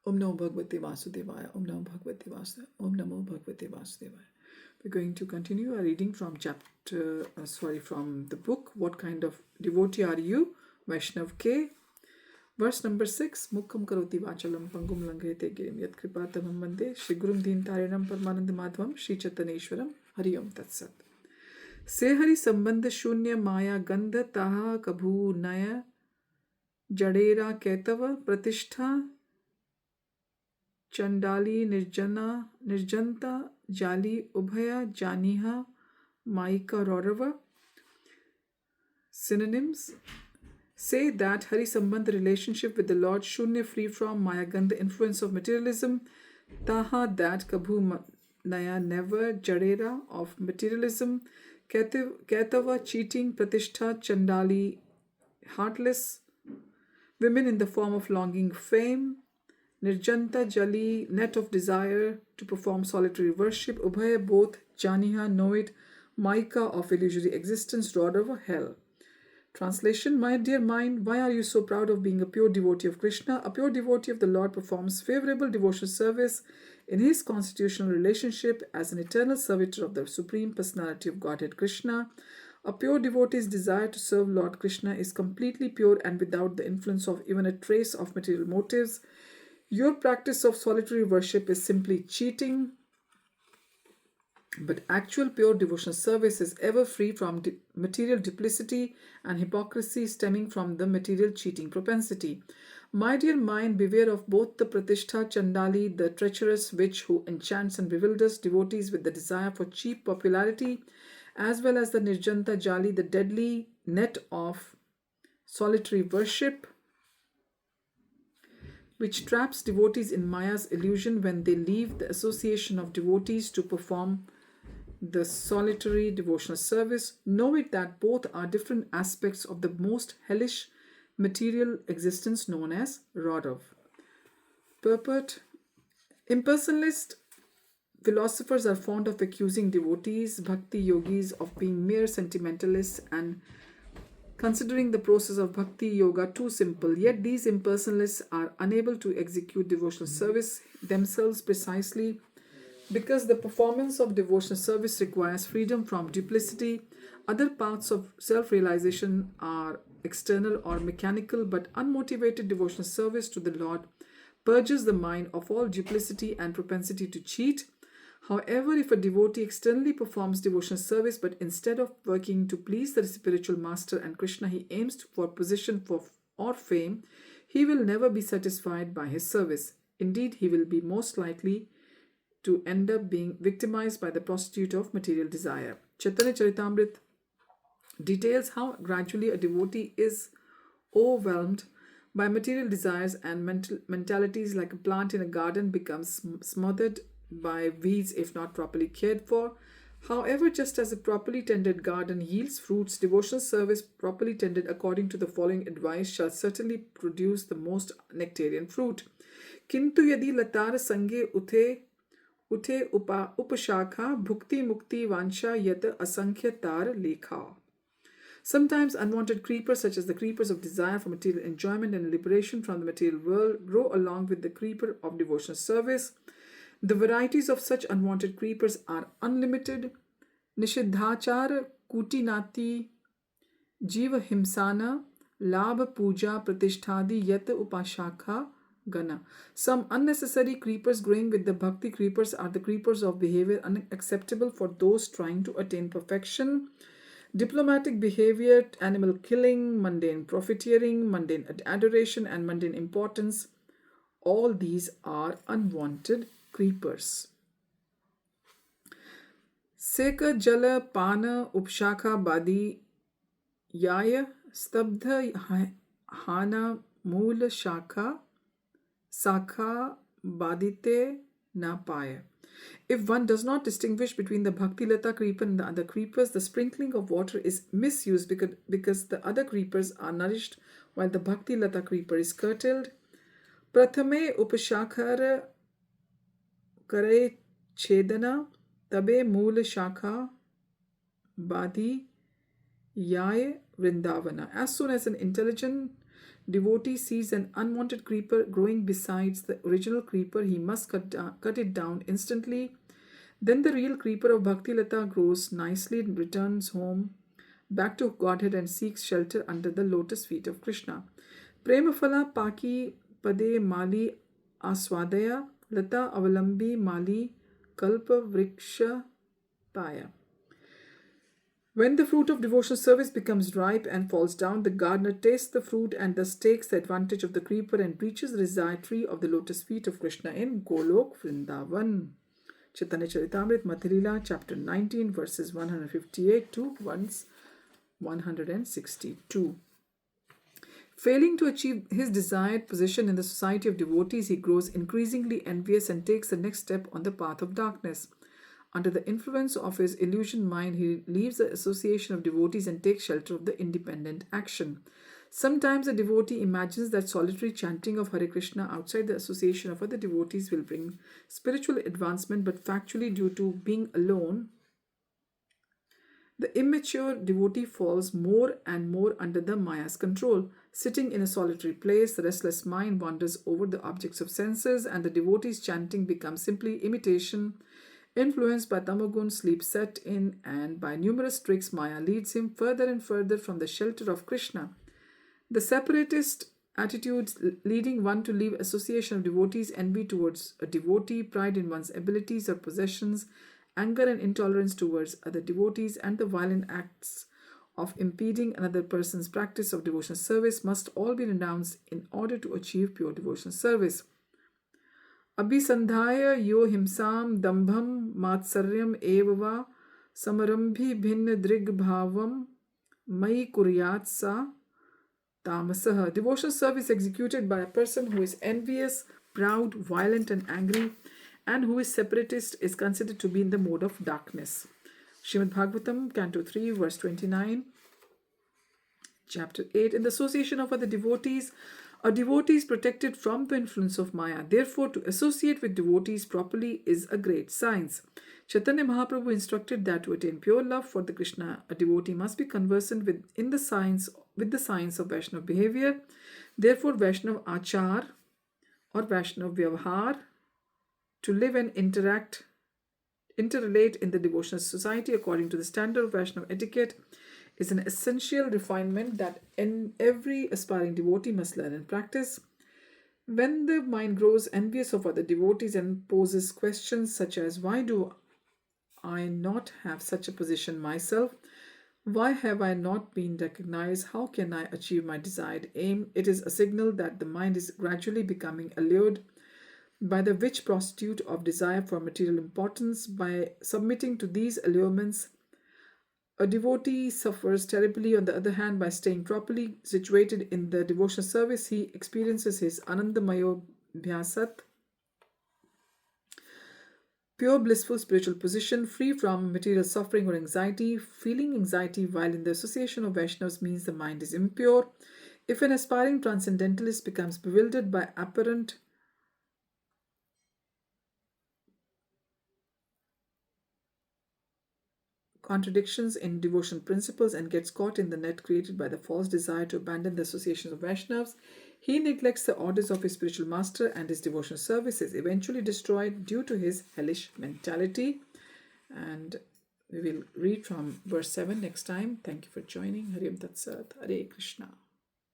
Om Namo Bhagavate Vasudevaya. Om Namo Bhagavate Vasudevaya. Om Namo Bhagavate Vasudevaya. We're going to continue our reading from from the book, What Kind of Devotee Are You? Vaisnava Ke. Verse number 6. Mukham karoti vachalam pangum langhete girim yat kripatamam vande Shri Gurum Dhintarinam Paramananda Madhvam Shri Chataneshwaram Hari Om Tat Sat. Se Hari Sambandha Shunya Maya Gandha Taha Kabhu Naya Jadera Ketava Pratishtha Chandali Nirjanta Jali Ubhaya Janiha Maika Rorava. Synonyms. Say that Hari Sambandha relationship with the Lord, Shunya free from Maya Gandha influence of materialism, Taha that Kabhu Naya never, Jadera of materialism, Ketava cheating, Pratishtha Chandali heartless, women in the form of longing fame, Nirjanta Jali net of desire to perform solitary worship, Ubhaya both, Janiha know it, Maika of illusory existence, Rodava hell. Translation. My dear mind, why are you so proud of being a pure devotee of Krishna? A pure devotee of the Lord performs favorable devotional service in his constitutional relationship as an eternal servitor of the Supreme Personality of Godhead Krishna. A pure devotee's desire to serve Lord Krishna is completely pure and without the influence of even a trace of material motives. Your practice of solitary worship is simply cheating, but actual pure devotional service is ever free from material duplicity and hypocrisy stemming from the material cheating propensity. My dear mind, beware of both the Pratishtha Chandali, the treacherous witch who enchants and bewilders devotees with the desire for cheap popularity, as well as the Nirjanta Jali, the deadly net of solitary worship, which traps devotees in Maya's illusion when they leave the association of devotees to perform the solitary devotional service. Know it that both are different aspects of the most hellish material existence known as Radav. Purport. Impersonalist philosophers are fond of accusing devotees, bhakti yogis, of being mere sentimentalists and considering the process of bhakti yoga too simple. Yet these impersonalists are unable to execute devotional service themselves precisely because the performance of devotional service requires freedom from duplicity. Other paths of self-realization are external or mechanical, but unmotivated devotional service to the Lord purges the mind of all duplicity and propensity to cheat. However, if a devotee externally performs devotional service, but instead of working to please the spiritual master and Krishna, he aims for position or fame, he will never be satisfied by his service. Indeed, he will be most likely to end up being victimized by the prostitute of material desire. Chaitanya Charitamrita details how gradually a devotee is overwhelmed by material desires and mentalities like a plant in a garden becomes smothered by weeds if not properly cared for. However, just as a properly tended garden yields fruits, devotional service properly tended according to the following advice shall certainly produce the most nectarian fruit. Kintu yadi latar sange Uthe upashakha bhukti mukti vansha yat asankhya tar lekha. Sometimes unwanted creepers, such as the creepers of desire for material enjoyment and liberation from the material world, grow along with the creeper of devotional service. The varieties of such unwanted creepers are unlimited. Nishiddhachar, kutinati, jiva himsana, labha puja pratishtadi yat upashakha Gana. Some unnecessary creepers growing with the bhakti creepers are the creepers of behavior unacceptable for those trying to attain perfection. Diplomatic behavior, animal killing, mundane profiteering, mundane adoration, and mundane importance. All these are unwanted creepers. Seka jala pana upshakha badi yaya stabdha hana moola shakha Sakha badite na paya. If one does not distinguish between the Bhakti Lata creeper and the other creepers, the sprinkling of water is misused because the other creepers are nourished while the Bhakti Lata creeper is curtailed. Prathame upashakhar kare chedana tabe mool shakha badi yaye vrindavana. As soon as an intelligent devotee sees an unwanted creeper growing beside the original creeper, he must cut it down instantly. Then the real creeper of Bhakti Lata grows nicely and returns home back to Godhead and seeks shelter under the lotus feet of Krishna. Premafala Paki Pade Mali Aswadaya Lata Avalambi Mali Kalpa Vriksha Paya. When the fruit of devotional service becomes ripe and falls down, the gardener tastes the fruit and thus takes the advantage of the creeper and reaches the desired tree of the lotus feet of Krishna in Golok Vrindavan. Chaitanya Charitamrita Madhya chapter 19 verses 158 to 162. Failing to achieve his desired position in the society of devotees, he grows increasingly envious and takes the next step on the path of darkness. Under the influence of his illusion mind, he leaves the association of devotees and takes shelter of the independent action. Sometimes a devotee imagines that solitary chanting of Hare Krishna outside the association of other devotees will bring spiritual advancement, but factually, due to being alone, the immature devotee falls more and more under the Maya's control. Sitting in a solitary place, the restless mind wanders over the objects of senses, and the devotee's chanting becomes simply imitation. Influenced by Tamagun, sleep set in, and by numerous tricks, Maya leads him further and further from the shelter of Krishna. The separatist attitudes leading one to leave association of devotees, envy towards a devotee, pride in one's abilities or possessions, anger and intolerance towards other devotees, and the violent acts of impeding another person's practice of devotional service must all be renounced in order to achieve pure devotional service. Abhisandhaya yo himsam dambham matsaryam evava samarambhi bhinna drigbhavam mai kuryat sa tamasaha. Devotional service executed by a person who is envious, proud, violent and angry, and who is separatist is considered to be in the mode of darkness. Srimad Bhagavatam, Canto 3, verse 29, Chapter 8. In the association of other devotees, a devotee is protected from the influence of Maya. Therefore, to associate with devotees properly is a great science. Chaitanya Mahaprabhu instructed that to attain pure love for the Krishna, a devotee must be conversant with the science of Vaishnava behavior. Therefore, Vaishnava Achar or Vaishnava Vyavahar, to live and interrelate in the devotional society according to the standard of Vaishnava etiquette, is an essential refinement that every aspiring devotee must learn and practice. When the mind grows envious of other devotees and poses questions such as, why do I not have such a position myself? Why have I not been recognized? How can I achieve my desired aim? It is a signal that the mind is gradually becoming allured by the witch prostitute of desire for material importance. By submitting to these allurements, a devotee suffers terribly. On the other hand, by staying properly situated in the devotional service, he experiences his Anandamayo Bhyasat, pure blissful spiritual position, free from material suffering or anxiety. Feeling anxiety while in the association of Vaishnavas means the mind is impure. If an aspiring transcendentalist becomes bewildered by apparent contradictions in devotional principles and gets caught in the net created by the false desire to abandon the associations of Vaishnavas, he neglects the orders of his spiritual master, and his devotional service is eventually destroyed due to his hellish mentality. And we will read from verse 7 next time. Thank you for joining. Hare Tat Sat. Hare Krishna.